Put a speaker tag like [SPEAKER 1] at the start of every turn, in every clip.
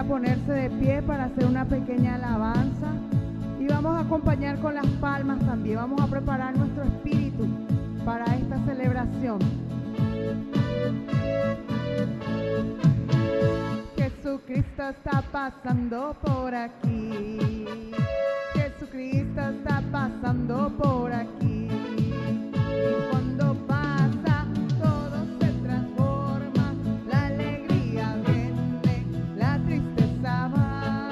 [SPEAKER 1] ponerse de pie para hacer una pequeña alabanza y vamos a acompañar con las palmas también. Vamos a preparar nuestro espíritu para esta celebración. Jesucristo está pasando por aquí. Jesucristo está pasando por aquí. Y cuando pasa, todo se transforma. La alegría viene, la tristeza va.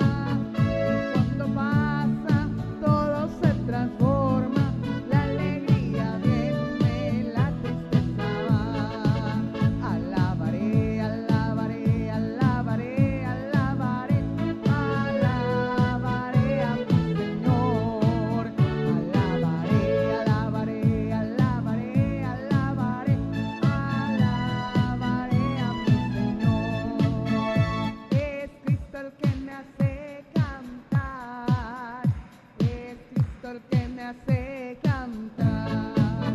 [SPEAKER 1] Y cuando pasa, todo se transforma. La alegría viene, la tristeza va. Alabaré, alabaré, alabaré, alabaré, alabaré a mi Señor. Alabaré, alabaré, alabaré, alabaré, alabaré a mi Señor. Es Cristo el que me hace cantar, es Cristo el que me hace cantar.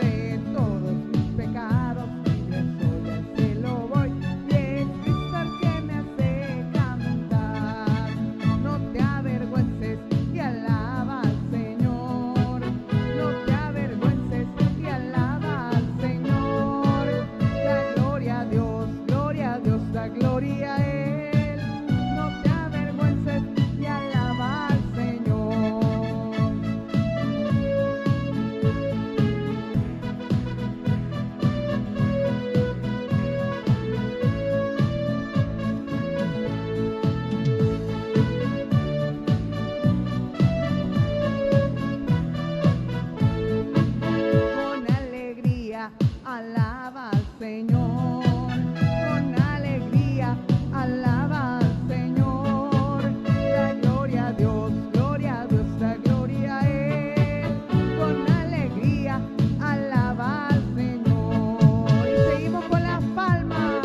[SPEAKER 1] De todos mis pecados libre soy, al cielo voy. Y es Cristo el que me hace cantar. No te avergüences y alaba al Señor. No te avergüences y alaba al Señor. Da gloria a Dios, da gloria a Él. No te avergüences y alaba al Señor. Con alegría alaba al Señor. Con alegría alaba al Señor. Da gloria a Dios, da gloria a Él. Con alegría alaba al Señor. Y seguimos con las palmas.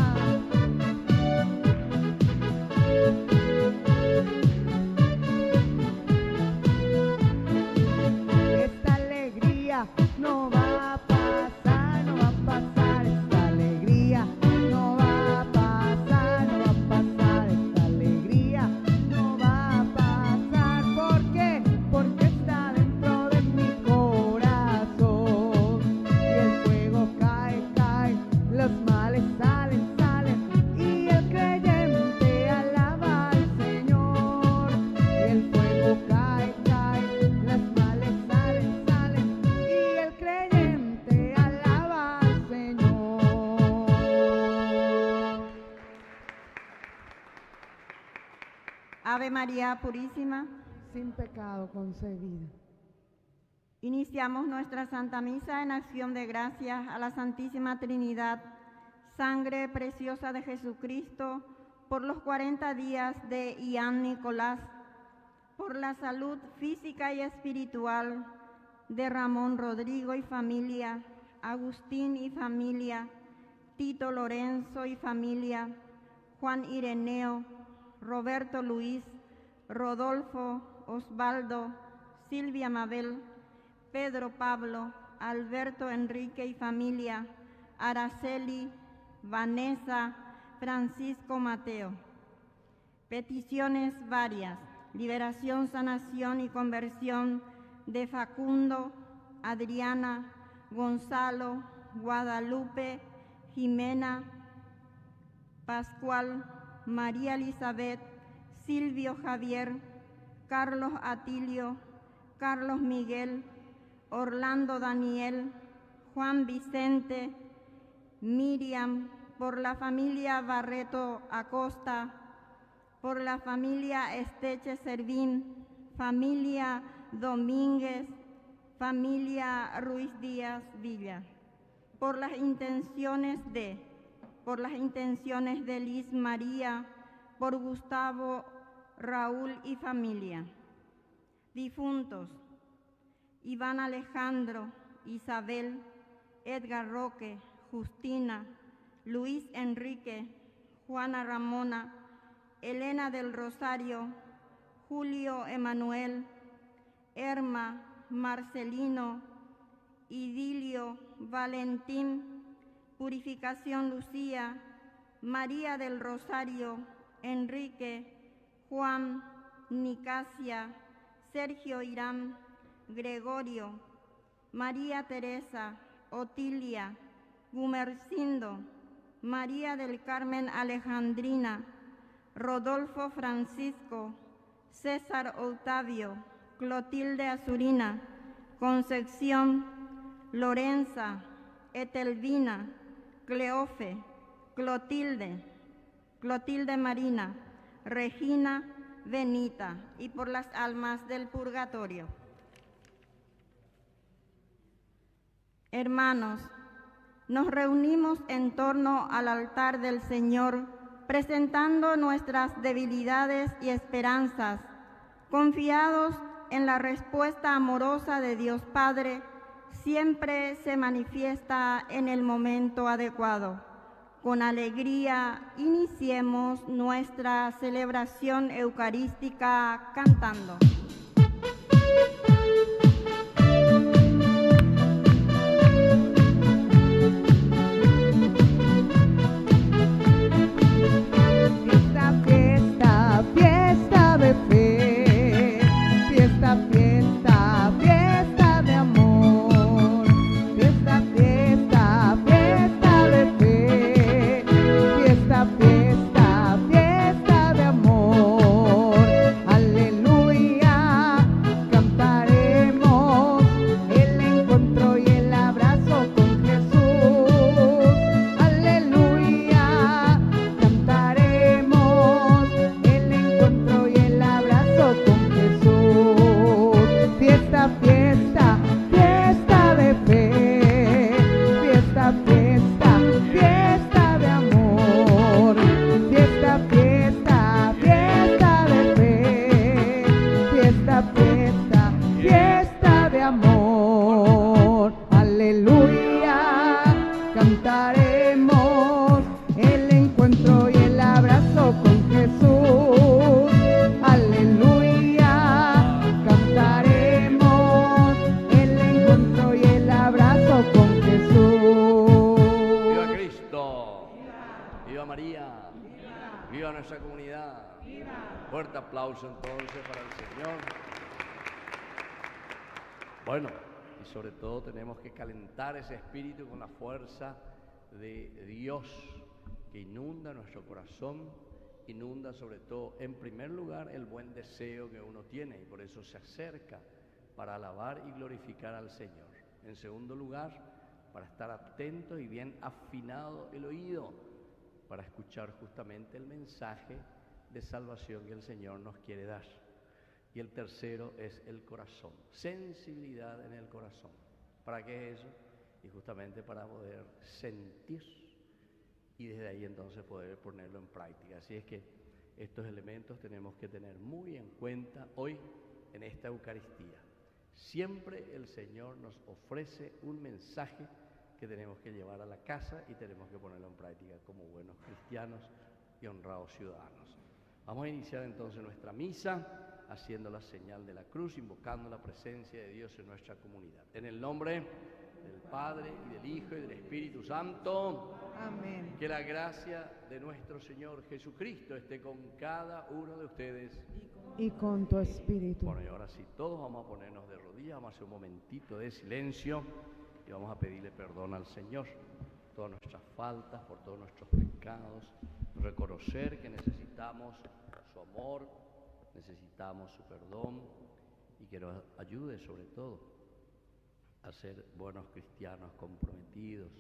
[SPEAKER 1] Esta alegría no va a pasar, no va a pasar. Esta alegría no va a pasar, no va a pasar. Esta alegría no va a pasar. ¿Por qué? Porque está dentro de mi corazón. Y el fuego cae, cae, los males salen, salen. Y el creyente alaba al Señor. Y el fuego cae, cae, los males salen, salen. Y el creyente alaba al Señor.
[SPEAKER 2] Ave María Purísima.
[SPEAKER 1] Sin pecado concebida.
[SPEAKER 2] Iniciamos nuestra Santa Misa en acción de gracias a la Santísima Trinidad, sangre preciosa de Jesucristo, por los 40 días de Ian Nicolás, por la salud física y espiritual de Ramón Rodrigo y familia, Agustín y familia, Tito Lorenzo y familia, Juan Ireneo, Roberto Luis, Rodolfo, Osvaldo, Silvia Mabel, Pedro Pablo, Alberto Enrique y familia, Araceli, Vanessa, Francisco Mateo. Peticiones varias: liberación, sanación y conversión de Facundo, Adriana, Gonzalo, Guadalupe, Jimena, Pascual, María Elizabeth, Silvio Javier, Carlos Atilio, Carlos Miguel, Orlando Daniel, Juan Vicente, Miriam, por la familia Barreto Acosta, por la familia Esteche Servín, familia Domínguez, familia Ruiz Díaz Villa, por las intenciones de Liz María, por Gustavo, Raúl y familia. Difuntos: Iván Alejandro, Isabel, Edgar Roque, Justina, Luis Enrique, Juana Ramona, Elena del Rosario, Julio Emanuel, Erma, Marcelino, Idilio, Valentín, Purificación Lucía, María del Rosario, Enrique, Juan, Nicasia, Sergio Irán, Gregorio, María Teresa, Otilia, Gumercindo, María del Carmen Alejandrina, Rodolfo Francisco, César Octavio, Clotilde Azurina, Concepción, Lorenza, Etelvina, Cleofe, Clotilde Marina, Regina, Benita, y por las almas del purgatorio. Hermanos, nos reunimos en torno al altar del Señor, presentando nuestras debilidades y esperanzas, confiados en la respuesta amorosa de Dios Padre, siempre se manifiesta en el momento adecuado. Con alegría iniciemos nuestra celebración eucarística cantando.
[SPEAKER 1] Fiesta, fiesta de fe, fiesta, fiesta, fiesta de amor, fiesta, fiesta, fiesta de fe, fiesta, fiesta, fiesta de amor, aleluya, cantaremos el encuentro y el abrazo con Jesús, aleluya, cantaremos el encuentro y el abrazo con Jesús. Fiesta, fiesta, fiesta de fe, fiesta, fiesta, fiesta de amor, fiesta, fiesta, fiesta de fe, fiesta, fiesta, fiesta de amor, aleluya, cantaremos el encuentro y el abrazo con Jesús, aleluya, cantaremos el encuentro y el abrazo con Jesús.
[SPEAKER 3] ¡Viva Cristo! ¡Viva María! ¡Viva nuestra comunidad! Fuerte aplauso entonces para el Señor. Bueno, y sobre todo tenemos que calentar ese espíritu con la fuerza de Dios que inunda nuestro corazón, inunda sobre todo, en primer lugar, el buen deseo que uno tiene y por eso se acerca para alabar y glorificar al Señor. En segundo lugar, para estar atento y bien afinado el oído, para escuchar justamente el mensaje de salvación que el Señor nos quiere dar. Y el tercero es el corazón, sensibilidad en el corazón. ¿Para qué es eso? Y justamente para poder sentir y desde ahí entonces poder ponerlo en práctica. Así es que estos elementos tenemos que tener muy en cuenta hoy en esta Eucaristía. Siempre el Señor nos ofrece un mensaje que tenemos que llevar a la casa y tenemos que ponerlo en práctica como buenos cristianos y honrados ciudadanos. Vamos a iniciar entonces nuestra misa haciendo la señal de la cruz, invocando la presencia de Dios en nuestra comunidad. En el nombre del Padre, y del Hijo, y del Espíritu Santo.
[SPEAKER 1] Amén.
[SPEAKER 3] Que la gracia de nuestro Señor Jesucristo esté con cada uno de ustedes.
[SPEAKER 1] Y con tu espíritu.
[SPEAKER 3] Bueno, y ahora sí, todos vamos a ponernos de rodillas, vamos a hacer un momentito de silencio y vamos a pedirle perdón al Señor. Todas nuestras faltas, por todos nuestros pecados, reconocer que necesitamos su amor, necesitamos su perdón y que nos ayude sobre todo a ser buenos cristianos comprometidos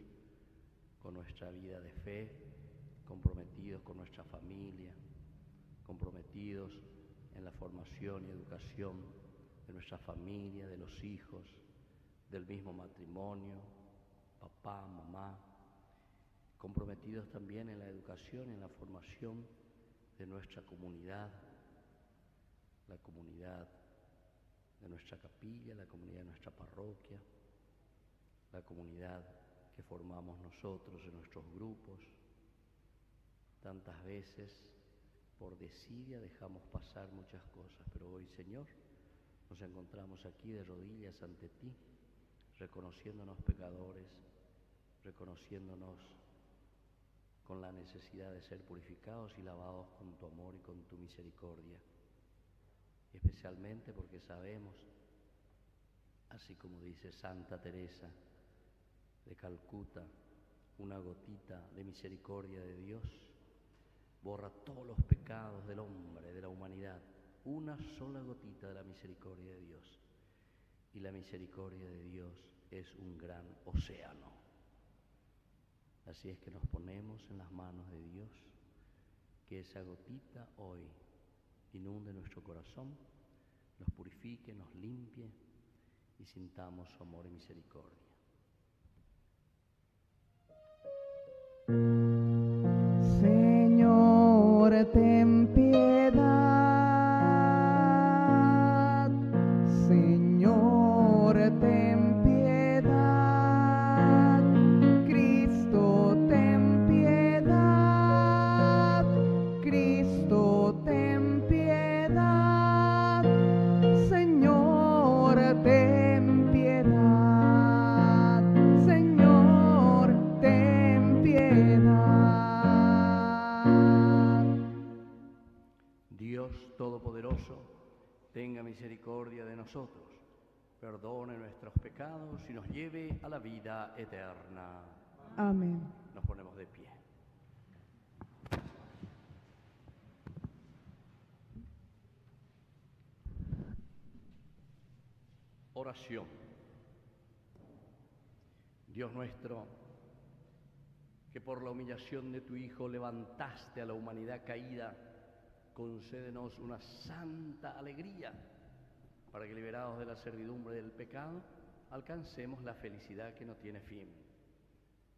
[SPEAKER 3] con nuestra vida de fe, comprometidos con nuestra familia, comprometidos en la formación y educación de nuestra familia, de los hijos, del mismo matrimonio, papá, mamá, comprometidos también en la educación y en la formación de nuestra comunidad, la comunidad de nuestra capilla, la comunidad de nuestra parroquia, la comunidad que formamos nosotros en nuestros grupos. Tantas veces por desidia dejamos pasar muchas cosas, pero hoy, Señor, nos encontramos aquí de rodillas ante ti, reconociéndonos pecadores, reconociéndonos con la necesidad de ser purificados y lavados con tu amor y con tu misericordia. Especialmente porque sabemos, así como dice Santa Teresa de Calcuta, una gotita de misericordia de Dios borra todos los pecados del hombre, de la humanidad. Una sola gotita de la misericordia de Dios. Y la misericordia de Dios es un gran océano. Así es que nos ponemos en las manos de Dios, que esa gotita hoy inunde nuestro corazón, nos purifique, nos limpie y sintamos su amor y misericordia.
[SPEAKER 1] Señor, ten piedad. Señor, ten piedad. Cristo, ten piedad. Cristo, ten piedad. Señor, ten piedad. Señor, ten piedad.
[SPEAKER 3] Dios Todopoderoso, tenga misericordia de nosotros, perdone nuestros pecados y nos lleve a la vida eterna.
[SPEAKER 1] Amén.
[SPEAKER 3] Nos ponemos de pie. Oración. Dios nuestro, que por la humillación de tu Hijo levantaste a la humanidad caída, concédenos una santa alegría, para que, liberados de la servidumbre del pecado, alcancemos la felicidad que no tiene fin.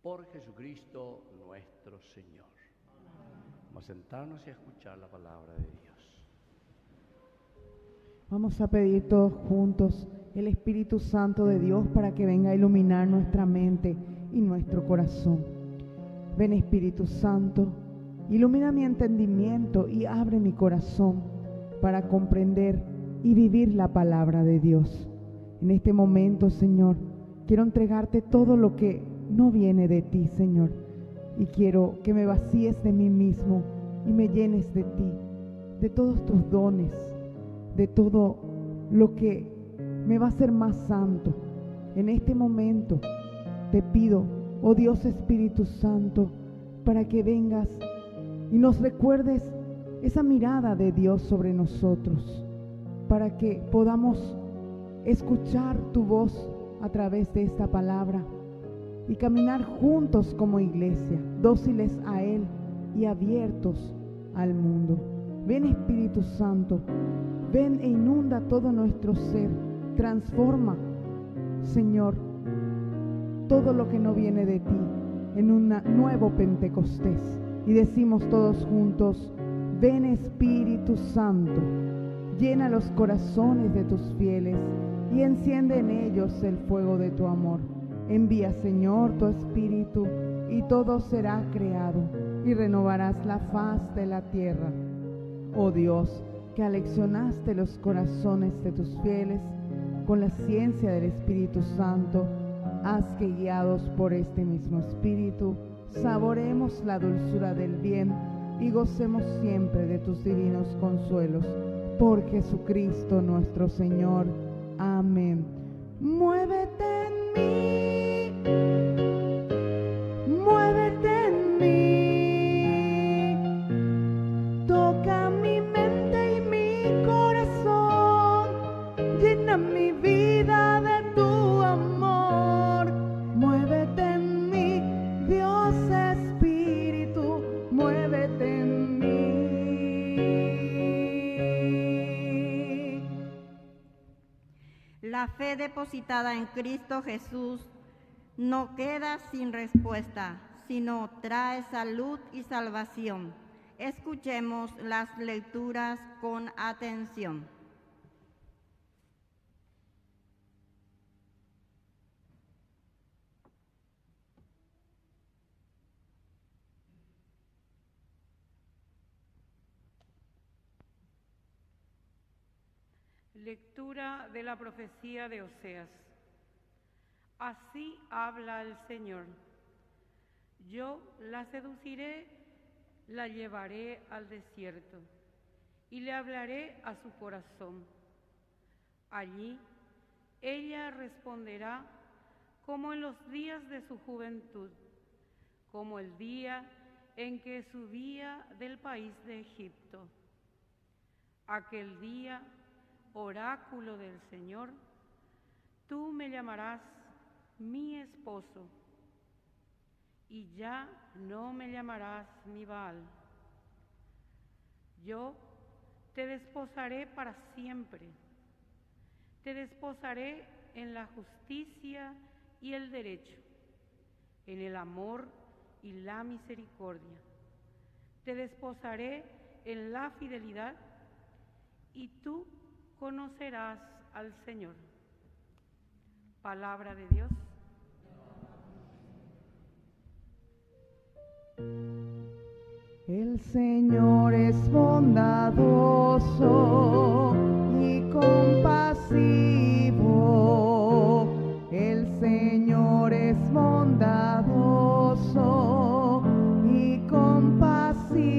[SPEAKER 3] Por Jesucristo nuestro Señor. Vamos a sentarnos y a escuchar la palabra de Dios.
[SPEAKER 1] Vamos a pedir todos juntos el Espíritu Santo de Dios para que venga a iluminar nuestra mente y nuestro corazón. Ven, Espíritu Santo, ilumina mi entendimiento y abre mi corazón para comprender y vivir la palabra de Dios. En este momento, Señor, quiero entregarte todo lo que no viene de ti, Señor, y quiero que me vacíes de mí mismo y me llenes de ti, de todos tus dones, de todo lo que me va a hacer más santo. En este momento te pido, oh Dios Espíritu Santo, para que vengas y nos recuerdes esa mirada de Dios sobre nosotros, para que podamos escuchar tu voz a través de esta palabra y caminar juntos como iglesia, dóciles a Él y abiertos al mundo. Ven, Espíritu Santo, ven e inunda todo nuestro ser, transforma, Señor, todo lo que no viene de ti en un nuevo Pentecostés. Y decimos todos juntos: ven, Espíritu Santo, llena los corazones de tus fieles y enciende en ellos el fuego de tu amor. Envía, Señor, tu Espíritu y todo será creado y renovarás la faz de la tierra. Oh Dios, que aleccionaste los corazones de tus fieles con la ciencia del Espíritu Santo, haz que, guiados por este mismo Espíritu, saboreemos la dulzura del bien y gocemos siempre de tus divinos consuelos. Por Jesucristo nuestro Señor. Amén. Muévete en mí, muévete en mí, toca mi mente y mi corazón, llena mi vida de tu amor. Muévete en mí, Dios Espíritu, muévete en mí.
[SPEAKER 2] La fe depositada en Cristo Jesús no queda sin respuesta, sino trae salud y salvación. Escuchemos las lecturas con atención.
[SPEAKER 4] Lectura de la profecía de Oseas. Así habla el Señor. Yo la seduciré, la llevaré al desierto y le hablaré a su corazón. Allí ella responderá como en los días de su juventud, como el día en que subía del país de Egipto. Aquel día, oráculo del Señor, tú me llamarás mi esposo, y ya no me llamarás mi Baal. Yo te desposaré para siempre, te desposaré en la justicia y el derecho, en el amor y la misericordia. Te desposaré en la fidelidad, y tú conocerás al Señor. Palabra de Dios.
[SPEAKER 1] El Señor es bondadoso y compasivo. El Señor es bondadoso y compasivo.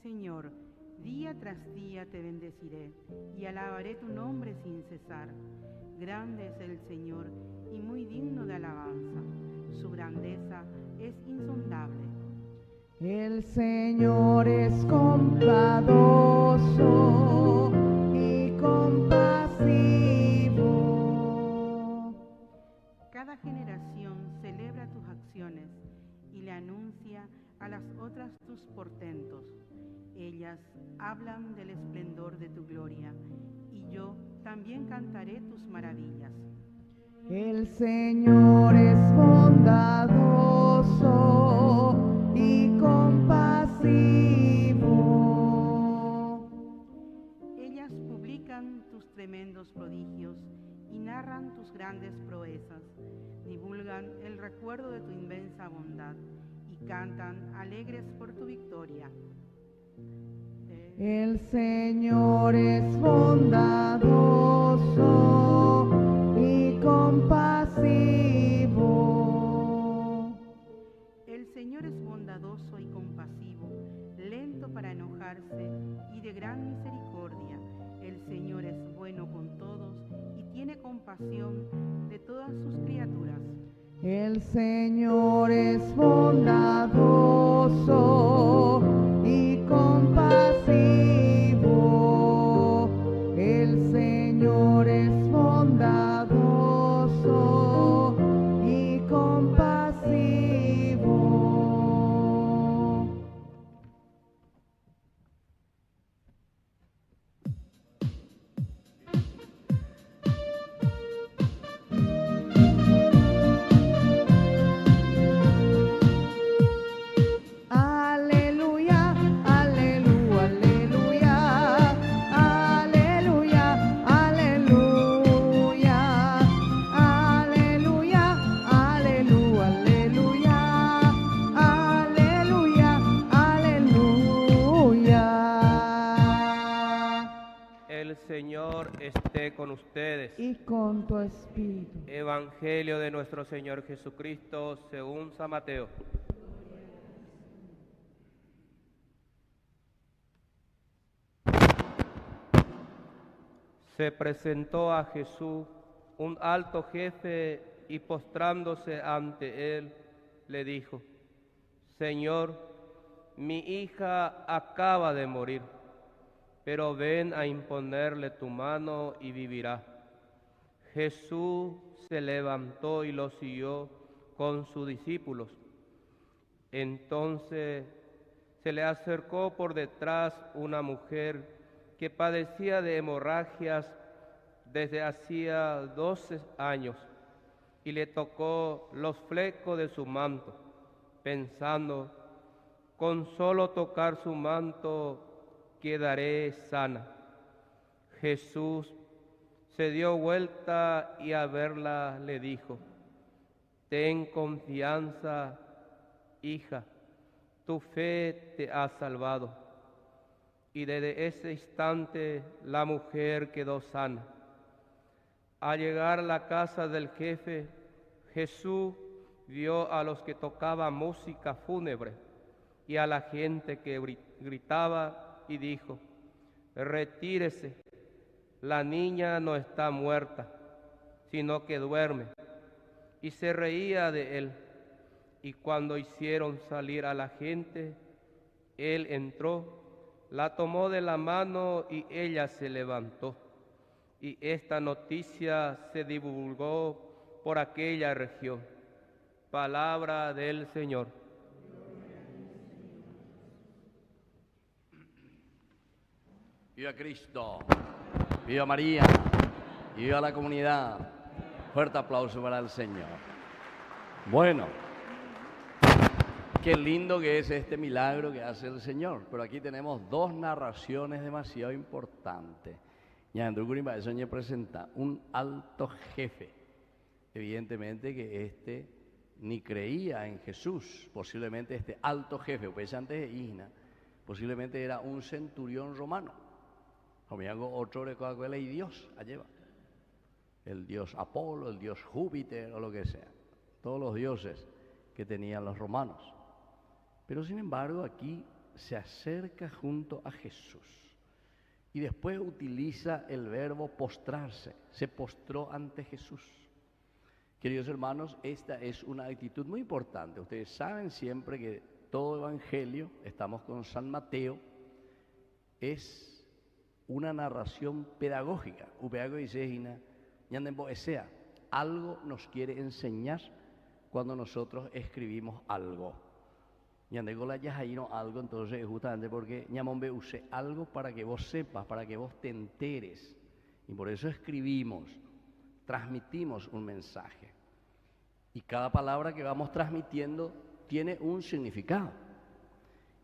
[SPEAKER 5] Señor, día tras día te bendeciré y alabaré tu nombre sin cesar. Grande es el Señor y muy digno de alabanza. Su grandeza es insondable.
[SPEAKER 1] El Señor es bondadoso y compasivo.
[SPEAKER 5] Cada generación celebra tus acciones y le anuncia a las otras tus portentos. Ellas hablan del esplendor de tu gloria, y yo también cantaré tus maravillas.
[SPEAKER 1] El Señor es bondadoso y compasivo.
[SPEAKER 5] Ellas publican tus tremendos prodigios y narran tus grandes proezas, divulgan el recuerdo de tu inmensa bondad y cantan alegres por tu victoria.
[SPEAKER 1] El Señor es bondadoso y compasivo.
[SPEAKER 5] El Señor es bondadoso y compasivo, lento para enojarse y de gran misericordia. El Señor es bueno con todos y tiene compasión de todas sus criaturas.
[SPEAKER 1] El Señor es bondadoso y compasivo. El Señor es bondadoso y compasivo. Aleluya, aleluya, aleluya, aleluya, aleluya, aleluya, aleluya, aleluya, aleluya.
[SPEAKER 6] El Señor esté con ustedes.
[SPEAKER 1] Y con tu espíritu.
[SPEAKER 6] Evangelio de nuestro Señor Jesucristo según San Mateo. Se presentó a Jesús un alto jefe y postrándose ante él, le dijo: Señor, mi hija acaba de morir, pero ven a imponerle tu mano y vivirá. Jesús se levantó y lo siguió con sus discípulos. Entonces se le acercó por detrás una mujer que padecía de hemorragias desde hacía 12 años, y le tocó los flecos de su manto, pensando: con solo tocar su manto quedaré sana. Jesús se dio vuelta y al verla le dijo: ten confianza, hija, tu fe te ha salvado. Y desde ese instante la mujer quedó sana. Al llegar a la casa del jefe, Jesús vio a los que tocaban música fúnebre y a la gente que gritaba y dijo: retírese, la niña no está muerta, sino que duerme. Y se reía de él. Y cuando hicieron salir a la gente, él entró, la tomó de la mano y ella se levantó. Y esta noticia se divulgó por aquella región. Palabra del Señor.
[SPEAKER 3] Viva Cristo, viva María, viva la comunidad. Fuerte aplauso para el Señor. Bueno, qué lindo que es este milagro que hace el Señor. Pero aquí tenemos dos narraciones demasiado importantes. Ya Andrew Green eso me presenta un alto jefe. Evidentemente que ni creía en Jesús. Posiblemente este alto jefe, pues antes de Isna, posiblemente era un centurión romano. Como hago otro de Coca-Cola y Dios, allá va. El dios Apolo, el dios Júpiter o lo que sea. Todos los dioses que tenían los romanos. Pero sin embargo aquí se acerca junto a Jesús. Y después utiliza el verbo postrarse. Se postró ante Jesús. Queridos hermanos, esta es una actitud muy importante. Ustedes saben siempre que todo evangelio, estamos con San Mateo, es una narración pedagógica. Algo nos quiere enseñar cuando nosotros escribimos algo. Algo, entonces justamente porque ñamombe use algo para que vos sepas, para que vos te enteres. Y por eso escribimos, transmitimos un mensaje. Y cada palabra que vamos transmitiendo tiene un significado.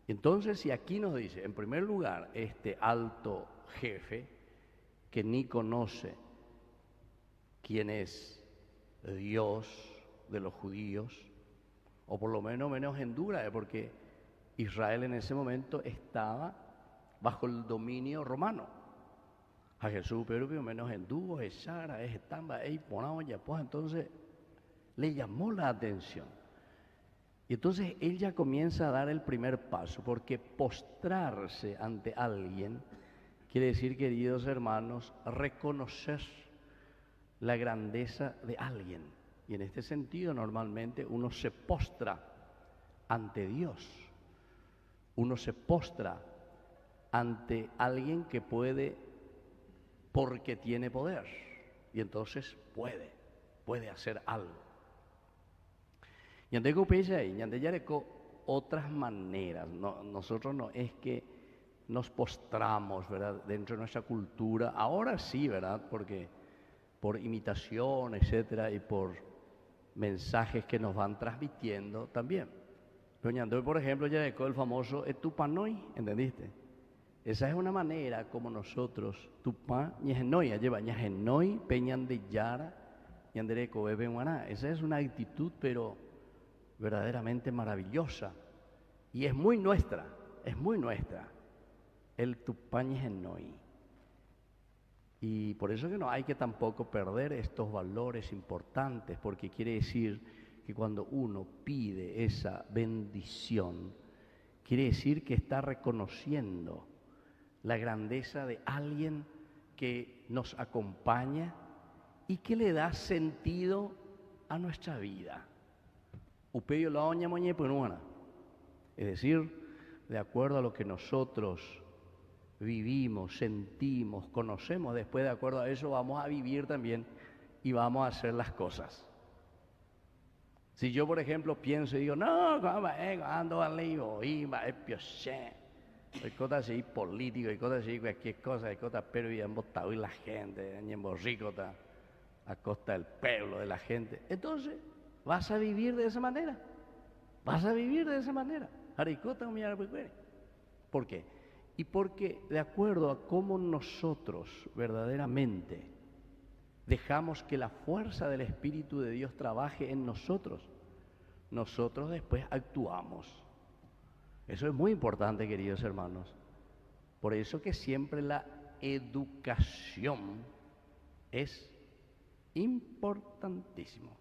[SPEAKER 3] Entonces, si aquí nos dice, en primer lugar, este alto jefe, que ni conoce quién es Dios de los judíos, o por lo menos en dura, porque Israel en ese momento estaba bajo el dominio romano. A Jesús, pero menos en dúo, es Sara, es Tamba, es Ponaya, pues entonces le llamó la atención. Y entonces él ya comienza a dar el primer paso, porque postrarse ante alguien quiere decir, queridos hermanos, reconocer la grandeza de alguien. Y en este sentido, normalmente uno se postra ante Dios. Uno se postra ante alguien que puede, porque tiene poder. Y entonces puede hacer algo. Y ante otras maneras. Nosotros no es que nos postramos, ¿verdad?, dentro de nuestra cultura. Ahora sí, ¿verdad?, porque por imitación, etcétera, y por mensajes que nos van transmitiendo también. Doña Andrés, por ejemplo, ya dejó el famoso etupanoi, ¿entendiste? Esa es una manera como nosotros, tupá, ñejenoi, lleva ñejenoi, peñan de yara, ñandereco, bebe guaná. Esa es una actitud, pero verdaderamente maravillosa. Y es muy nuestra, el tupá ñejenoi. Y por eso que no hay que tampoco perder estos valores importantes, porque quiere decir que cuando uno pide esa bendición, quiere decir que está reconociendo la grandeza de alguien que nos acompaña y que le da sentido a nuestra vida. Es decir, de acuerdo a lo que nosotros vivimos, sentimos, conocemos, después de acuerdo a eso vamos a vivir también y vamos a hacer las cosas. Si yo, por ejemplo, pienso y digo, no, ando a leído, iba, es pioché, hay cosas así políticas, hay cosas así, cualquier cosa, hay cosas, pero ya han votado y la gente, en borricota, a costa del pueblo, de la gente. Entonces, vas a vivir de esa manera, haricota, ¿por qué? Y porque de acuerdo a cómo nosotros verdaderamente dejamos que la fuerza del Espíritu de Dios trabaje en nosotros, nosotros después actuamos. Eso es muy importante, queridos hermanos. Por eso que siempre la educación es importantísimo.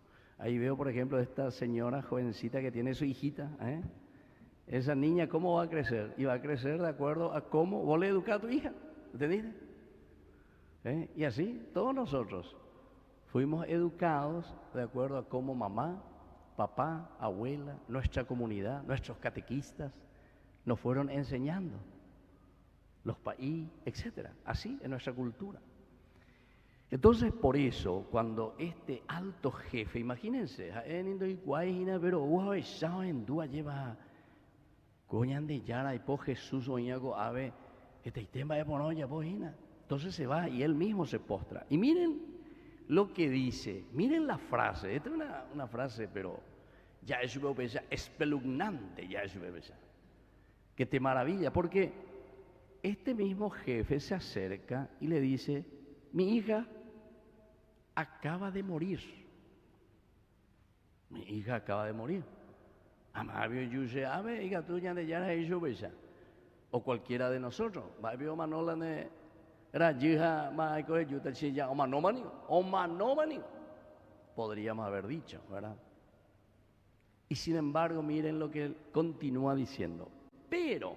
[SPEAKER 3] Ahí veo, por ejemplo, esta señora jovencita que tiene su hijita, ¿eh? Esa niña, ¿cómo va a crecer? Y va a crecer de acuerdo a cómo vos le educás a tu hija, ¿entendiste? Y así, todos nosotros fuimos educados de acuerdo a cómo mamá, papá, abuela, nuestra comunidad, nuestros catequistas nos fueron enseñando, los país, etcétera, así en nuestra cultura. Entonces, por eso, cuando este alto jefe, imagínense, pero lleva coñan de yara y po Jesús oñago ave, este tema de ponoya pojina. Entonces se va y él mismo se postra. Y miren lo que dice, miren la frase, esta es una frase, pero ya es espeluznante, ya es que te maravilla, porque este mismo jefe se acerca y le dice, mi hija acaba de morir. Mi hija acaba de morir. Amabio Yuse, ave, hija tuya de Yara y Yubesa. O cualquiera de nosotros. Babio Manola de Rayija, Maiko de Yutachilla, o Manomani. Podríamos haber dicho, ¿verdad? Y sin embargo, miren lo que él continúa diciendo. Pero,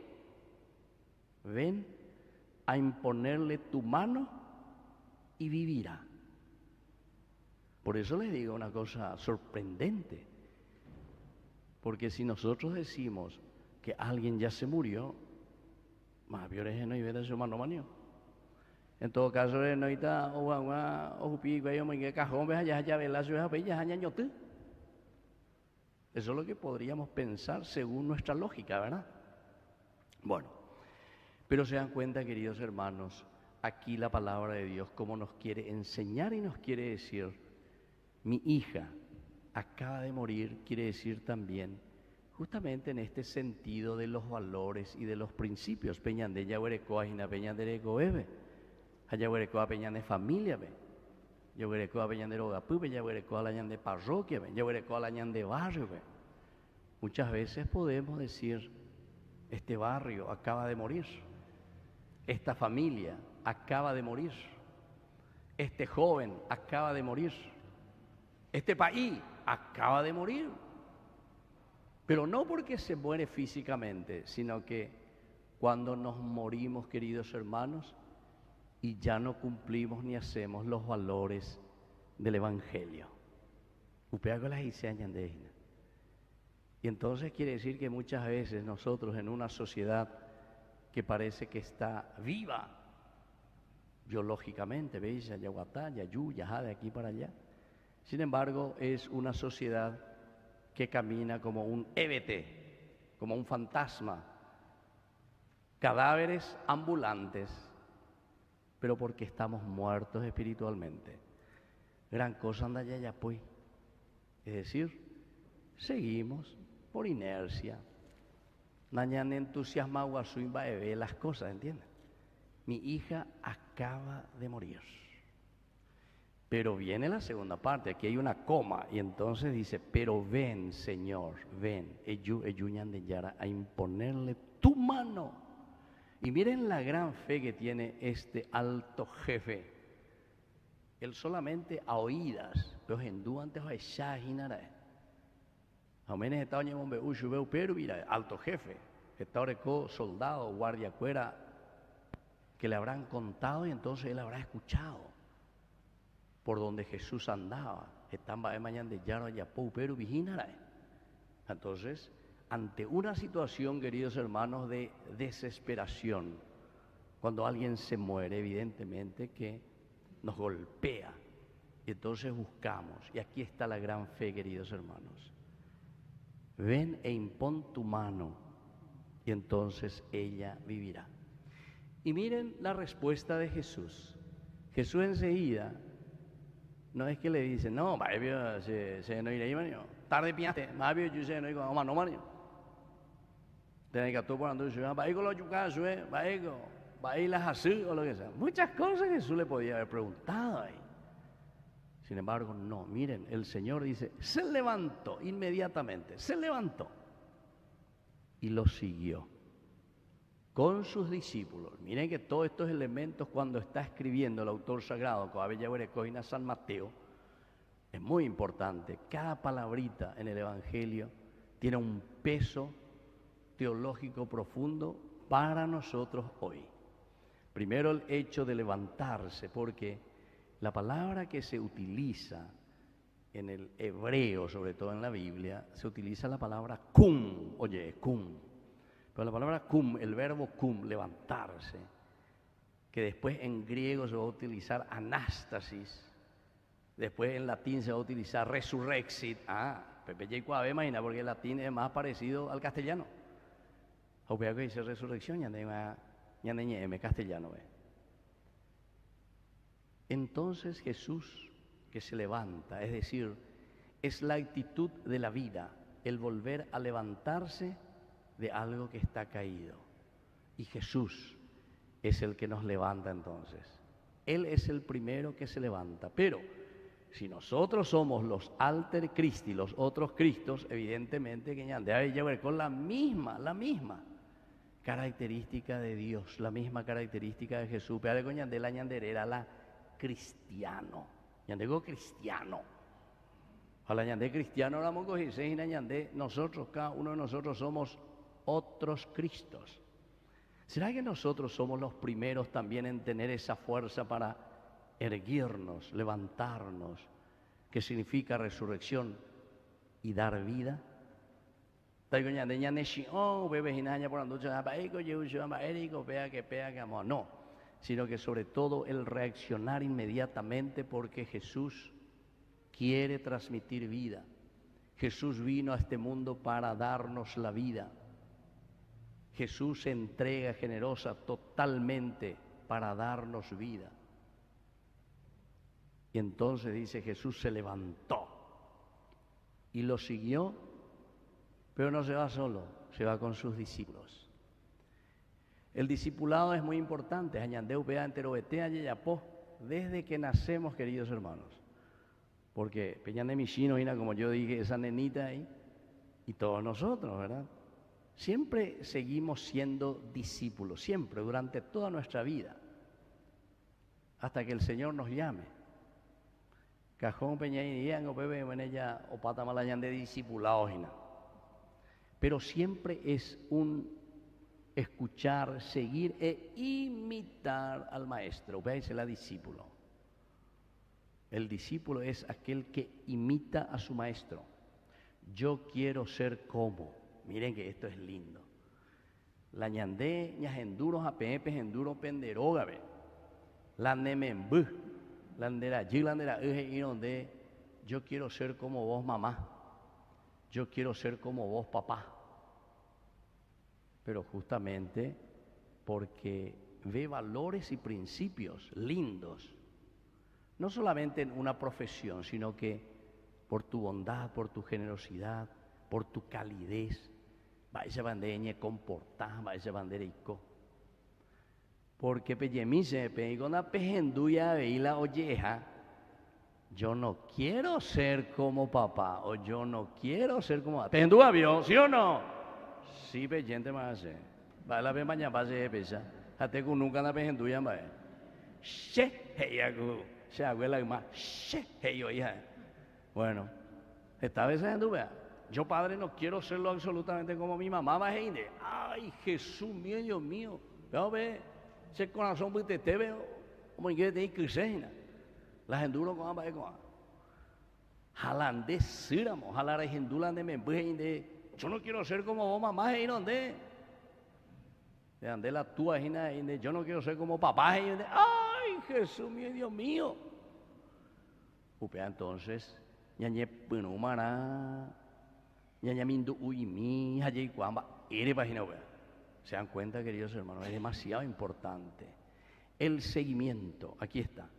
[SPEAKER 3] ven a imponerle tu mano y vivirá. Por eso les digo una cosa sorprendente. Porque si nosotros decimos que alguien ya se murió, más peores no iba a ser manomanio. En todo caso, no está o pico y me cajón, ya ve las ya añote. Eso es lo que podríamos pensar según nuestra lógica, ¿verdad? Bueno, pero se dan cuenta, queridos hermanos, aquí la palabra de Dios, como nos quiere enseñar y nos quiere decir, mi hija acaba de morir, quiere decir también, justamente en este sentido de los valores y de los principios. Peñan de Yahuerecoa, Jina Peñan de Goebe, Ayahuerecoa Peñan de familia, Yahuerecoa Peñan de Rogapú, Yahuerecoa Lañan de parroquia, Yahuerecoa Lañan de barrio. Muchas veces podemos decir, este barrio acaba de morir, esta familia acaba de morir, este joven acaba de morir, este país acaba de morir. Pero no porque se muere físicamente, sino que cuando nos morimos, queridos hermanos, y ya no cumplimos ni hacemos los valores del Evangelio. Y entonces quiere decir que muchas veces nosotros en una sociedad que parece que está viva biológicamente, ¿veis? Yaguatá, Yayú, Yajá, de aquí para allá. Sin embargo, es una sociedad que camina como un EBT, como un fantasma, cadáveres ambulantes, pero porque estamos muertos espiritualmente. Gran cosa anda ya pues. Es decir, seguimos por inercia. Nañan entusiasmado a su imbaebe las cosas, ¿entienden? Mi hija acaba de morir. Pero viene la segunda parte, aquí hay una coma, y entonces dice, pero ven, Señor, ven, Eyuñan de Yara, a imponerle tu mano. Y miren la gran fe que tiene este alto jefe. Él solamente a oídas, pero hindú antes a Shahinara. A menos estaba en un veo, pero mira, alto jefe, estaba soldado, guardia cuera, que le habrán contado y entonces él habrá escuchado por donde Jesús andaba. Estaba mañana de Yaro Yapou, pero vigínara. Entonces, ante una situación, queridos hermanos, de desesperación, cuando alguien se muere, evidentemente que nos golpea. Y entonces buscamos, y aquí está la gran fe, queridos hermanos. Ven e impón tu mano, y entonces ella vivirá. Y miren la respuesta de Jesús. Jesús enseguida, no es que le dice, no, se no irá ahí, tarde piante, más bien yo sé, no digo, no, manio. Tiene que actuar por andar, va a ir con los yucas, va a ir las así, o lo que sea. Muchas cosas Jesús le podía haber preguntado ahí. Sin embargo, no, miren, el Señor dice, se levantó inmediatamente, se levantó y lo siguió con sus discípulos. Miren que todos estos elementos cuando está escribiendo el autor sagrado, Coabe Yahuerecoina San Mateo, Es muy importante. Cada palabrita en el Evangelio tiene un peso teológico profundo para nosotros hoy. Primero, el hecho de levantarse, porque la palabra que se utiliza en el hebreo, sobre todo en la Biblia, se utiliza la palabra cum, oye, cum. Pero la palabra cum, el verbo cum, levantarse, que después en griego se va a utilizar anástasis, después en latín se va a utilizar resurrexit. Pepe J. Cuave, imagina, porque el latín es más parecido al castellano. O que dice resurrección, ya no castellano. Entonces Jesús que se levanta, es decir, es la actitud de la vida, el volver a levantarse de algo que está caído. Y Jesús es el que nos levanta entonces. Él es el primero que se levanta. Pero si nosotros somos los alter Christi, los otros Cristos, evidentemente que ya debe llevar con la misma característica de Dios, la misma característica de Jesús. Pero con ñandé la ñanderera la cristiano. Ñandego cristiano. A la ñandé cristiano ahora mongo y ñandé nosotros, cada uno de nosotros somos otros Cristos. ¿Será que nosotros somos los primeros también en tener esa fuerza para erguirnos, levantarnos, que significa resurrección y dar vida? No, sino que sobre todo el reaccionar inmediatamente, porque Jesús quiere transmitir vida. Jesús vino a este mundo para darnos la vida. Jesús se entrega generosa totalmente para darnos vida. Y entonces dice, Jesús se levantó y lo siguió, pero no se va solo, se va con sus discípulos. El discipulado es muy importante. Desde que nacemos, queridos hermanos. Porque Peñán de Michino, como yo dije, esa nenita ahí, y todos nosotros, ¿verdad? Siempre seguimos siendo discípulos, siempre, durante toda nuestra vida, hasta que el Señor nos llame. Cajón Peñaín, ella o pata malayan de discipulados. Pero siempre es un escuchar, seguir e imitar al maestro. Veáis el discípulo. El discípulo es aquel que imita a su maestro. Yo quiero ser como. Miren que esto es lindo. La ñandé, ñajenduros a pepe, enduro penderoga, ve. La nemembú, la andera, y donde yo quiero ser como vos, mamá. Yo quiero ser como vos, papá. Pero justamente porque ve valores y principios lindos, no solamente en una profesión, sino que por tu bondad, por tu generosidad, por tu calidez, vaya bandeña comportar, vaya banderico. Porque peyemise pegó una pejenduya veila olleja. Yo no quiero ser como papá, o yo no quiero ser como pejenduya vio, ¿sí o no? Sí, peyente más hace. Va la ve mañana pase de pesa. Hate con nunca la pejenduya más. She heyaku, se abuela más. She heyo hija. Bueno, esta vez pejenduya. Yo, padre, no quiero serlo absolutamente como mi mamá, imagínate. Ay, Jesús mío, Dios mío. Veo, ve, ese corazón que te veo, como en que te crisena. La genduro con ambas cosas. Jalande síramo, jalara gendula de membrete. Yo no quiero ser como vos, mamá, ¿y dónde? De andé la tua, yo no quiero ser como papá, ¿y dónde? Ay, Jesús mío, Dios mío. Upea entonces, ñañe punumara. Se dan cuenta, queridos hermanos, es demasiado importante. El seguimiento, aquí está.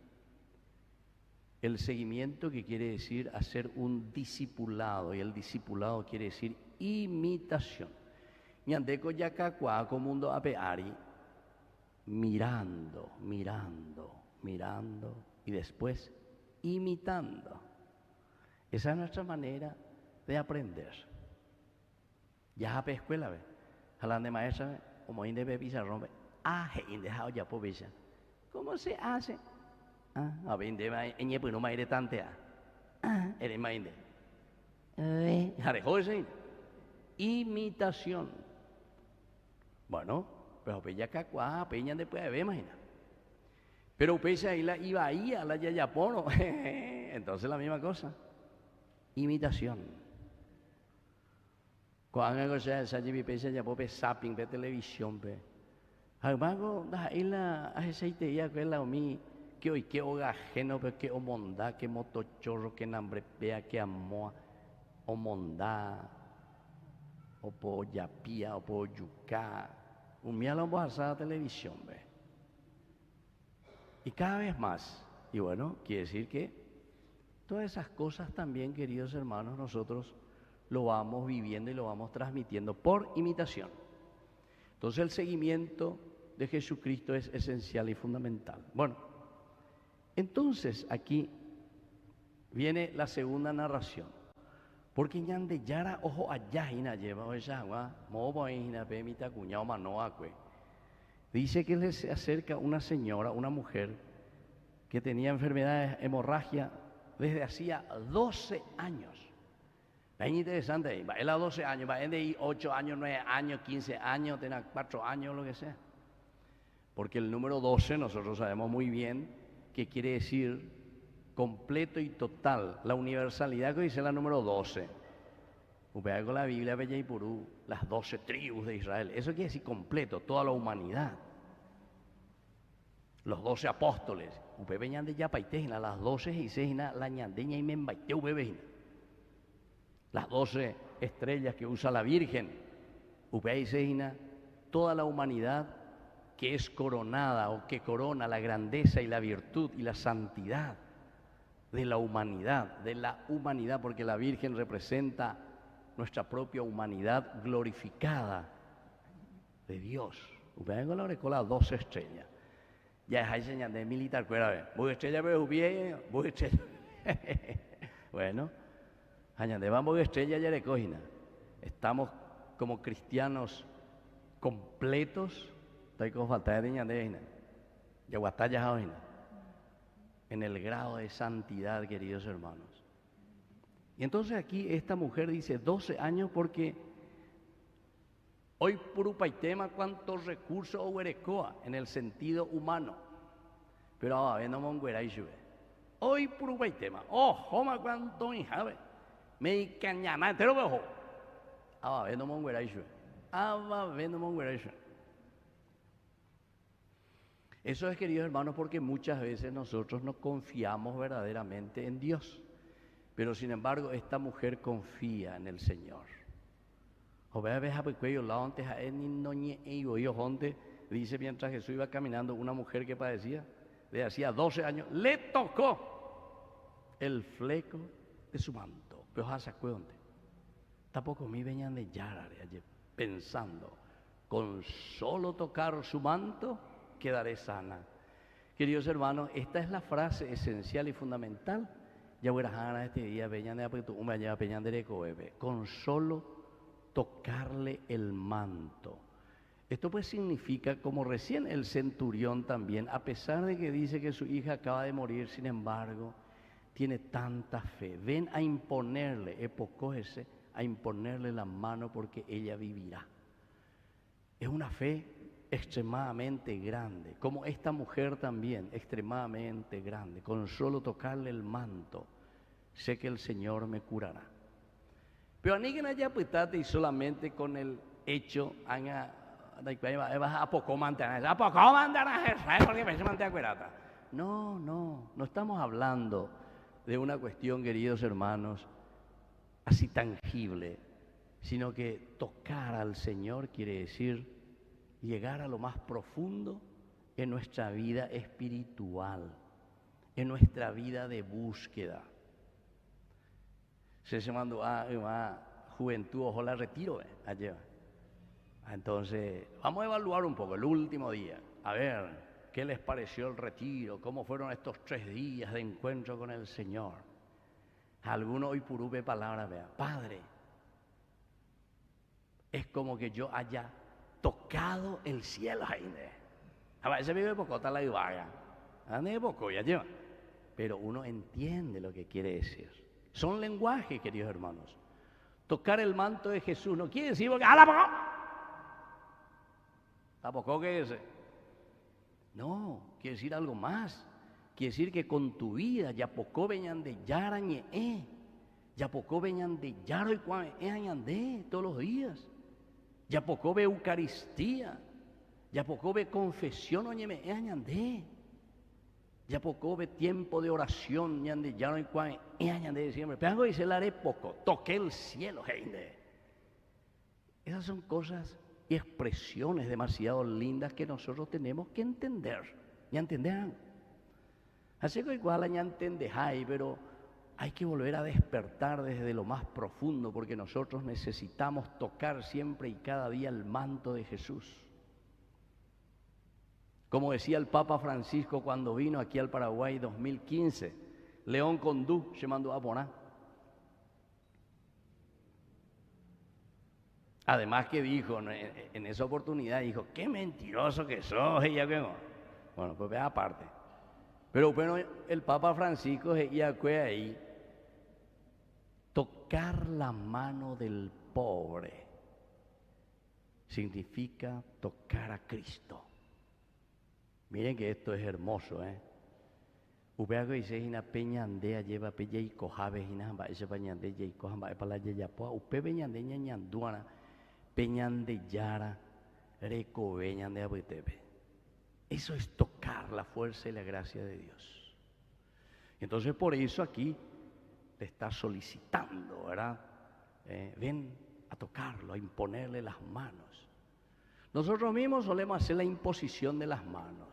[SPEAKER 3] El seguimiento, que quiere decir hacer un discipulado, y el discipulado quiere decir imitación. Ñandeco yacacua como mundo apeari, mirando, y después imitando. Esa es nuestra manera de aprender. Ya a escuela, ve. Hablando de maestra, como inde de pizarrón, ve. Indejado ya por bella. ¿Cómo se hace? A ver, inde en yepo no maire tantea. eres más inde. Dejó ese imitación. Bueno, pero ya cacuá, peña después de ver, imagina. Pero upesa ahí la iba ahí a la yayapono. Entonces la misma cosa. Imitación. Cuando hago esa pesa ya pope zapping de televisión pe. Algo da ahí la aceite ya que la mi que hoy que ogajeno pe que omonda que motochorro que nambre pea que amoa omonda o po yapía o po yuca. Un mía lo vamos a televisión ve. Y cada vez más, y bueno, quiere decir que todas esas cosas también, queridos hermanos, nosotros lo vamos viviendo y lo vamos transmitiendo por imitación. Entonces el seguimiento de Jesucristo es esencial y fundamental. Bueno, entonces aquí viene la segunda narración. Porque ñande yara ojo allá hina lleva esa agua, mobo hina pemita cuñao manoacue. Dice que le se acerca una señora, una mujer, que tenía enfermedades hemorragia desde hacía 12 años. Es interesante, va él a 12 años, va él de 8 años, 9 años, 15 años, tenga 4 años, lo que sea. Porque el número 12 nosotros sabemos muy bien que quiere decir completo y total, la universalidad que dice la número 12. Upea con la Biblia, Bella y Purú, las 12 tribus de Israel. Eso quiere decir completo, toda la humanidad. Los 12 apóstoles. Upea venían de Yapaitejina, las 12 y seina, la ñandeña y membaite ubebejina. Las 12 estrellas que usa la Virgen. Upea y seina, toda la humanidad que es coronada o que corona la grandeza y la virtud y la santidad de la humanidad, porque la Virgen representa nuestra propia humanidad glorificada de Dios. Usted vengo con las 12 estrellas. Ya es ahí señal de militar, cuera, vos estrella, pero bien, vos estrella. Bueno, añade, vamos estrella, ya le cogina. Estamos como cristianos completos, hay que faltar de ñandejina. Ya guatalla hoy en el grado de santidad, queridos hermanos. Y entonces aquí esta mujer dice 12 años porque hoy purupaitema cuántos recursos huerecoa en el sentido humano. Pero ahora no mongueray sube. Hoy purupaitema, joma cuánto hijabe. Me cañama, te lo veo. Ahora no mongueray sube. Ahora no mongueray sube. Eso es, queridos hermanos, porque muchas veces nosotros no confiamos verdaderamente en Dios. Pero sin embargo, esta mujer confía en el Señor. Dice mientras Jesús iba caminando, una mujer que padecía de hacía 12 años, le tocó el fleco de su manto. Pero dónde? Tampoco me venían de Yara, pensando, con solo tocar su manto, quedaré sana. Queridos hermanos, esta es la frase esencial y fundamental. Ya verán este día, con solo tocarle el manto. Esto pues significa, como recién el centurión también, a pesar de que dice que su hija acaba de morir, sin embargo, tiene tanta fe. Ven a imponerle, epocógese, a imponerle la mano porque ella vivirá. Es una fe extremadamente grande, como esta mujer también, extremadamente grande. Con solo tocarle el manto, sé que el Señor me curará. Pero a ninguém haya putate y solamente con el hecho, no estamos hablando de una cuestión, queridos hermanos, así tangible, sino que tocar al Señor quiere decir llegar a lo más profundo en nuestra vida espiritual, en nuestra vida de búsqueda. Se mandó a juventud, ojo la retiro, allá. Entonces, vamos a evaluar un poco el último día, a ver qué les pareció el retiro, cómo fueron estos 3 días de encuentro con el Señor. Algunos hoy purupe palabras, vea, Padre, es como que yo haya tocado el cielo ahí. A veces vive pocota la ibaga, poco ya lleva. Pero uno entiende lo que quiere decir. Son lenguajes, queridos hermanos. Tocar el manto de Jesús no quiere decir porque tampoco que ese. No, quiere decir algo más. Quiere decir que con tu vida ya poco venían de yarañe, ya poco venían de yaro y cuan añandé todos los días. Ya poco ve Eucaristía, ya poco ve confesión oñeme añandé. Ya poco ve tiempo de oración, ñande yaro y cuan añandé siempre. Pero algo dice la haré poco, toqué el cielo, gente. Esas son cosas y expresiones demasiado lindas que nosotros tenemos que entender. ¿Ya entenderán? Así que igual ya entendejáis, pero hay que volver a despertar desde lo más profundo, porque nosotros necesitamos tocar siempre y cada día el manto de Jesús. Como decía el Papa Francisco cuando vino aquí al Paraguay 2015, León Condú se mandó a poner. Además que dijo, en esa oportunidad dijo, qué mentiroso que sos, ella que no. Bueno, pues vea aparte. Pero bueno, el Papa Francisco ya fue ahí, tocar la mano del pobre significa tocar a Cristo. Miren que esto es hermoso, Upeago dice ina peña andea lleva peña y cojave ina ba ese peña ande y cojamba para la ya po upe peña ande ñanduana peña ande yara reco peña ande abetebe. Eso es tocar la fuerza y la gracia de Dios. Entonces por eso aquí le está solicitando, ¿verdad? Ven a tocarlo, a imponerle las manos. Nosotros mismos solemos hacer la imposición de las manos.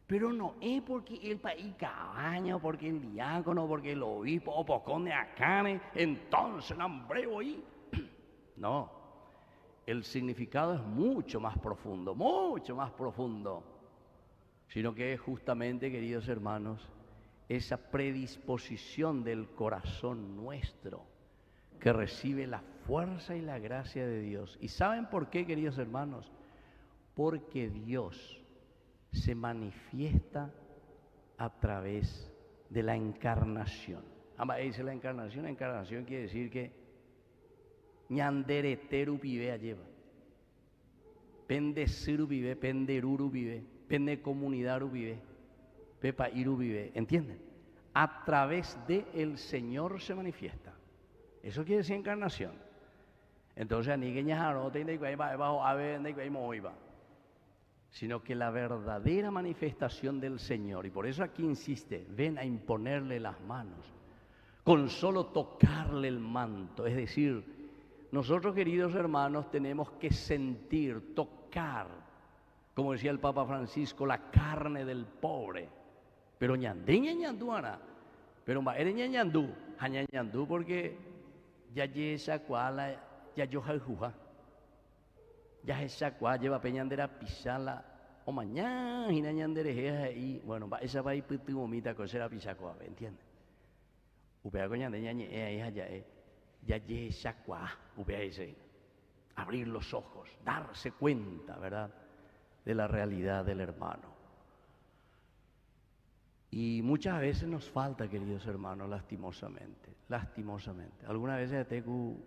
[SPEAKER 3] Pero no es porque el país cabaña, porque el diácono, porque el obispo, o pocón de acá, entonces el hambreo ahí. No, el significado es mucho más profundo, sino que es justamente, queridos hermanos, esa predisposición del corazón nuestro que recibe la fuerza y la gracia de Dios. ¿Y saben por qué, queridos hermanos? Porque Dios se manifiesta a través de la encarnación. Dice la encarnación quiere decir que ñandereteru pibea lleva, pendeciru vive, penderuru vive, pende comunidaru vive, pepa iru vive, ¿entienden? A través de el Señor se manifiesta. Eso quiere decir encarnación. Entonces ni que ñajaro te inde bajo ave inde que moiba, sino que la verdadera manifestación del Señor, y por eso aquí insiste, ven a imponerle las manos, con solo tocarle el manto, es decir, nosotros, queridos hermanos, tenemos que sentir, tocar, como decía el Papa Francisco, la carne del pobre. Pero ñandeña ñanduana, pero maere ñandú, ñandú porque ya esa cuala, ya yo juja, ya esa cuala lleva peñandera pisala, o mañana y ñanderejeja ahí, bueno, esa va a ir putumomita cosera pisacoa, ¿entiendes? Upea coñandeña ñe ya esa cuá, abrir los ojos, darse cuenta, ¿verdad?, de la realidad del hermano. Y muchas veces nos falta, queridos hermanos, lastimosamente. Algunas veces tengo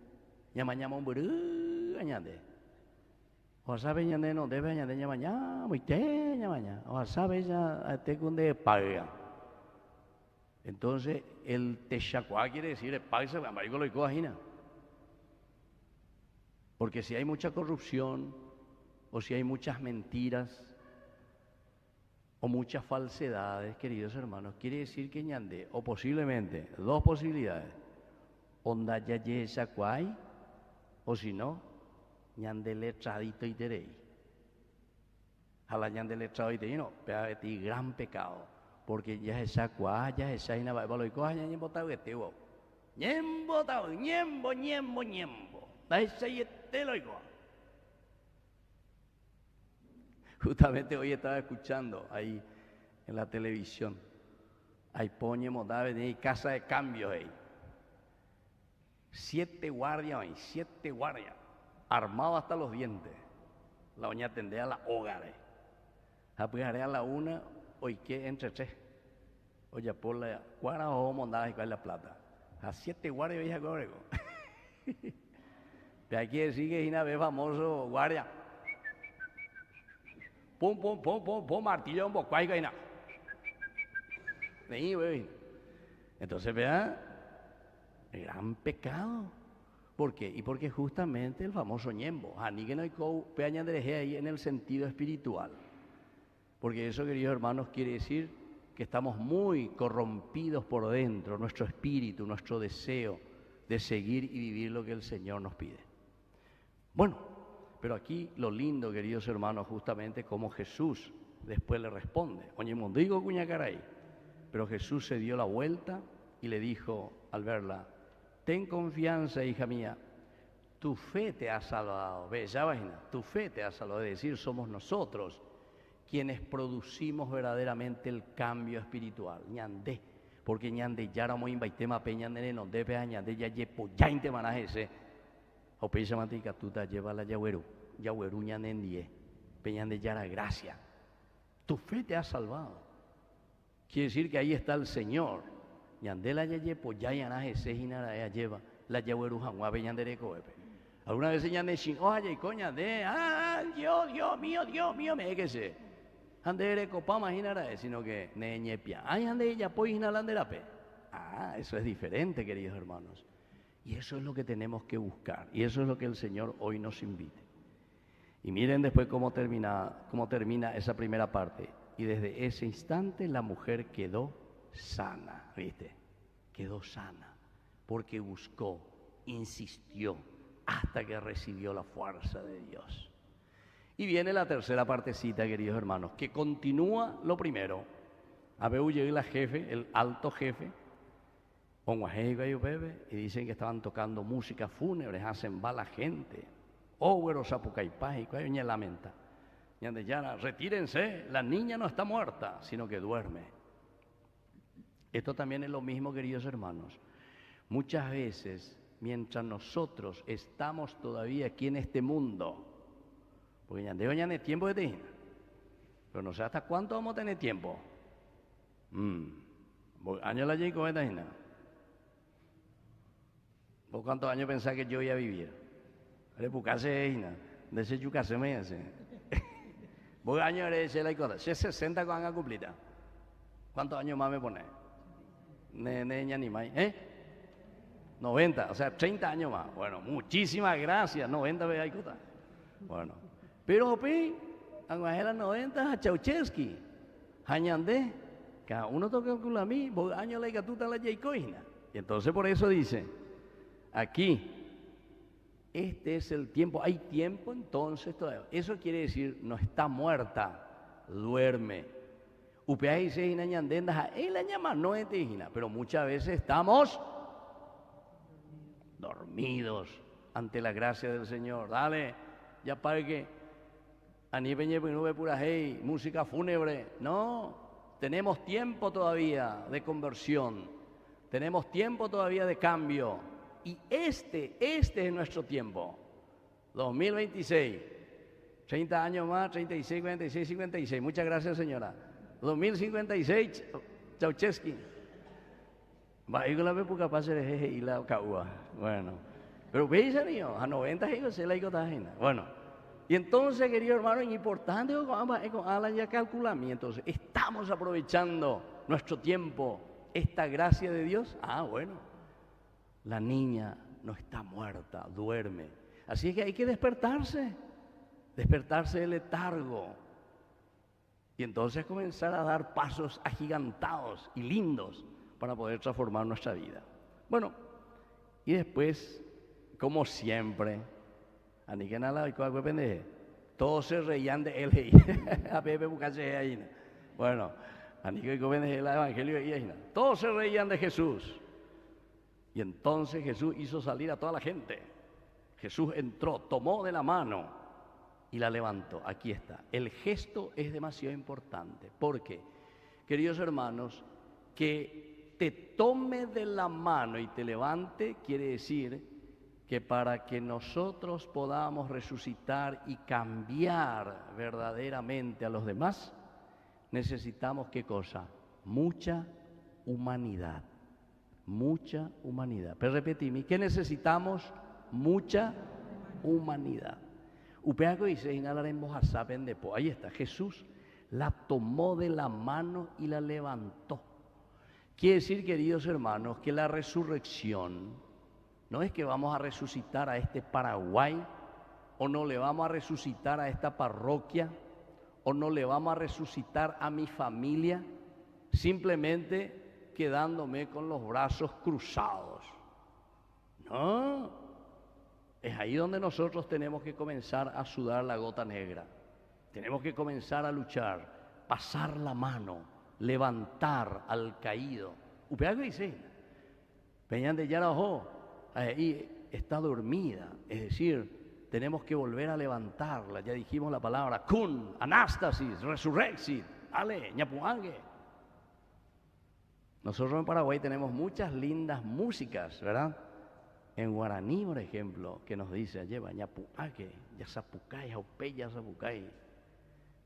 [SPEAKER 3] mañana un burú añade. O sabe añade no debe añade mañana, muy te mañana. O sabe ya tengo un de paga. Entonces, el texacuá quiere decir, el paisa, la marico lo imagina. Porque si hay mucha corrupción, o si hay muchas mentiras, o muchas falsedades, queridos hermanos, quiere decir que ñande, o posiblemente, dos posibilidades, onda ya yesacuay, o si no, ñande letradito y terei. A la ñande letrado y terei, no, pero es gran pecado. Porque ya esa cuá, ya esa ina va lo coja ya botado que te wo. Ñembo tao, ñembo. Da esa y te lo digo. Justamente hoy estaba escuchando ahí en la televisión. Ahí ponemos David casa de cambios ahí. 7 guardias ahí, 7 guardias, armados hasta los dientes. La doña tendría a la hogares. Apujaré a la una. Hoy que entre 3. Oye, por la cuara o mondada y cae la plata. A 7 guardias veía corrego. Pero hay que decir que una vez famoso guardia. Pum, pum, pum, pum, pum, martillo, un poco, ahí, nada. Entonces, vea, gran pecado. ¿Por qué? Y porque justamente el famoso ñembo, ni que no hay ahí en el sentido espiritual. Porque eso, queridos hermanos, quiere decir que estamos muy corrompidos por dentro, nuestro espíritu, nuestro deseo de seguir y vivir lo que el Señor nos pide. Bueno, pero aquí lo lindo, queridos hermanos, justamente como Jesús después le responde. Oye, mundigo cuñacaray. Pero Jesús se dio la vuelta y le dijo al verla: ten confianza, hija mía, tu fe te ha salvado. Ve, ya imagina, tu fe te ha salvado. Es decir, somos nosotros quienes producimos verdaderamente el cambio espiritual. Ñandé, porque ñande ya era muy invaitema peñandene no debe añade ya yepo ya intemanaje o pecha matica tuta lleva la yahueru ñanendie peñande ya la gracia. Tu fe te ha salvado. Quiere decir que ahí está el Señor. Ñande la yepo ya yanaje se jinara ya lleva la yahueru janwa peñandere coepe. Alguna vez ñande shin oye coña de Dios mío me que se Andere copa imaginará, sino que neñepia. Ay, ande ella pues inalanderape. Eso es diferente, queridos hermanos. Y eso es lo que tenemos que buscar. Y eso es lo que el Señor hoy nos invite. Y miren después cómo termina esa primera parte. Y desde ese instante la mujer quedó sana, ¿viste? Quedó sana. Porque buscó, insistió, hasta que recibió la fuerza de Dios. Y viene la tercera partecita, queridos hermanos, que continúa lo primero. Habeu llegó la jefe, el alto jefe, y dicen que estaban tocando música fúnebre, hacen va la gente. Güero sapucaipaj, y ña lamenta. Ñandellana, retírense, la niña no está muerta, sino que duerme. Esto también es lo mismo, queridos hermanos. Muchas veces, mientras nosotros estamos todavía aquí en este mundo, porque ya no tiempo de tener, pero no sé hasta cuánto vamos a tener tiempo. ¿Años la llego de tener? ¿Por cuántos años pensás que yo iba a vivir? ¿De ese yucase me hace? ¿Vos años eres la cosa? 60 con haga cumplida. ¿Cuántos años más me pone? Ni más, 90, o sea, 30 años más. Bueno, muchísimas gracias, 90 veces hay cosas. Bueno, pero a las 90 a Ceausescu, Hañandé, cada uno toca con la mí, vos años la gatuta la yaicoina. Y entonces por eso dice, aquí, este es el tiempo, hay tiempo entonces todavía. Eso quiere decir, no está muerta, duerme. Upea dice inañandenda, él la llama no es indígena, pero muchas veces estamos dormidos ante la gracia del Señor. Dale, ya para que a nivel de pura hey, música fúnebre. No, tenemos tiempo todavía de conversión, tenemos tiempo todavía de cambio. Y este es nuestro tiempo. 2026, 30 años más, 36, 46, 56. Muchas gracias, señora. 2056, Ceausescu. Va, y la vez por capaz de jeje y la caúa. Bueno, pero veis, niño, a 90 hijos se la hicotajina. Bueno, y entonces, querido hermano, es importante que ya calculamiento. Entonces, estamos aprovechando nuestro tiempo, esta gracia de Dios. Bueno, la niña no está muerta, duerme. Así es que hay que despertarse del letargo. Y entonces comenzar a dar pasos agigantados y lindos para poder transformar nuestra vida. Bueno, y después, como siempre, todos se reían de él. Bueno, el evangelio, todos se reían de Jesús. Y entonces Jesús hizo salir a toda la gente. Jesús entró, tomó de la mano y la levantó. Aquí está. El gesto es demasiado importante. Porque, queridos hermanos, que te tome de la mano y te levante quiere decir que para que nosotros podamos resucitar y cambiar verdaderamente a los demás, necesitamos ¿qué cosa? Mucha humanidad. mucha humanidad. Pero repetime, ¿qué necesitamos? Mucha humanidad. Upeaco dice, ahí está, Jesús la tomó de la mano y la levantó. Quiere decir, queridos hermanos, que la resurrección no es que vamos a resucitar a este Paraguay, o no le vamos a resucitar a esta parroquia, o no le vamos a resucitar a mi familia, simplemente quedándome con los brazos cruzados. No, es ahí donde nosotros tenemos que comenzar a sudar la gota negra. Tenemos que comenzar a luchar, pasar la mano, levantar al caído. Upeaco dice, Peñan de Yarajo, ahí está dormida, es decir, tenemos que volver a levantarla. Ya dijimos la palabra kun, anástasis, resurrexit, ale, ñapuangue. Nosotros en Paraguay tenemos muchas lindas músicas, ¿verdad? En guaraní, por ejemplo, que nos dice, lleva ñapuangue, yasapucay, jaupey, yasapucay,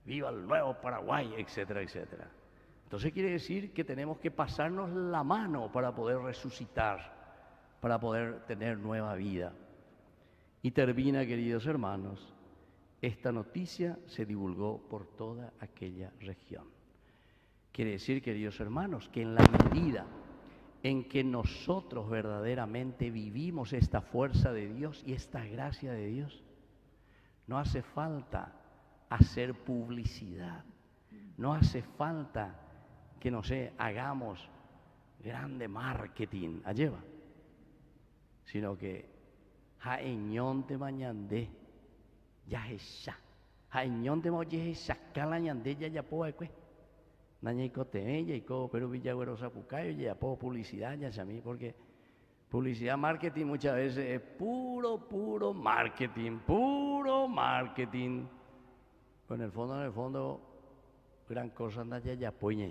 [SPEAKER 3] viva el nuevo Paraguay, etcétera, etcétera. Entonces quiere decir que tenemos que pasarnos la mano para poder resucitar, para poder tener nueva vida. Y termina, queridos hermanos, esta noticia se divulgó por toda aquella región. Quiere decir, queridos hermanos, que en la medida en que nosotros verdaderamente vivimos esta fuerza de Dios y esta gracia de Dios, no hace falta hacer publicidad, no hace falta que, no sé, hagamos grande marketing, alleva, sino que jaeñón te mañandé, ya esa, jaeñón te moye esa cala ñandé ya poa cue, nañico te ella y co pero villagüero zapucayo ya po publicidad ya mí, porque publicidad, marketing muchas veces es puro marketing, puro marketing. Pero en el fondo, gran cosa anda ya poña.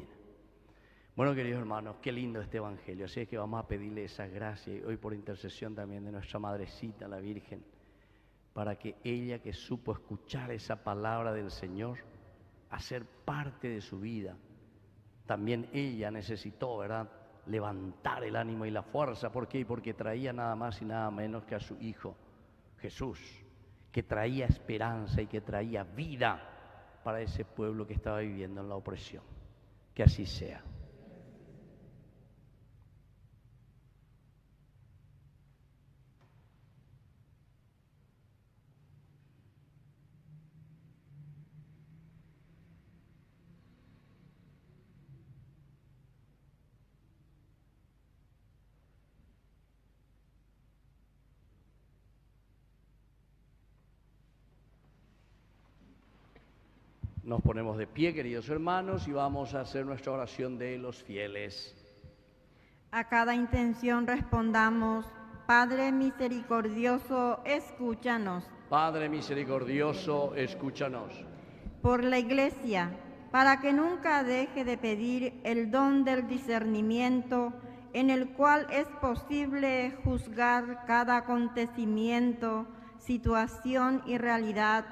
[SPEAKER 3] Bueno, queridos hermanos, qué lindo este evangelio. Así es que vamos a pedirle esa gracia y hoy por intercesión también de nuestra Madrecita, la Virgen, para que ella, que supo escuchar esa palabra del Señor, hacer parte de su vida, también ella necesitó, ¿verdad?, levantar el ánimo y la fuerza. ¿Por qué? Porque traía nada más y nada menos que a su Hijo, Jesús, que traía esperanza y que traía vida para ese pueblo que estaba viviendo en la opresión. Que así sea. Nos ponemos de pie, queridos hermanos, y vamos a hacer nuestra oración de los fieles.
[SPEAKER 2] A cada intención respondamos: Padre misericordioso, escúchanos.
[SPEAKER 3] Padre misericordioso, escúchanos.
[SPEAKER 2] Por la Iglesia, para que nunca deje de pedir el don del discernimiento, en el cual es posible juzgar cada acontecimiento, situación y realidad,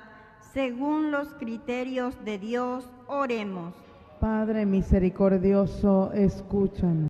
[SPEAKER 2] según los criterios de Dios, oremos.
[SPEAKER 1] Padre misericordioso, escúchanos.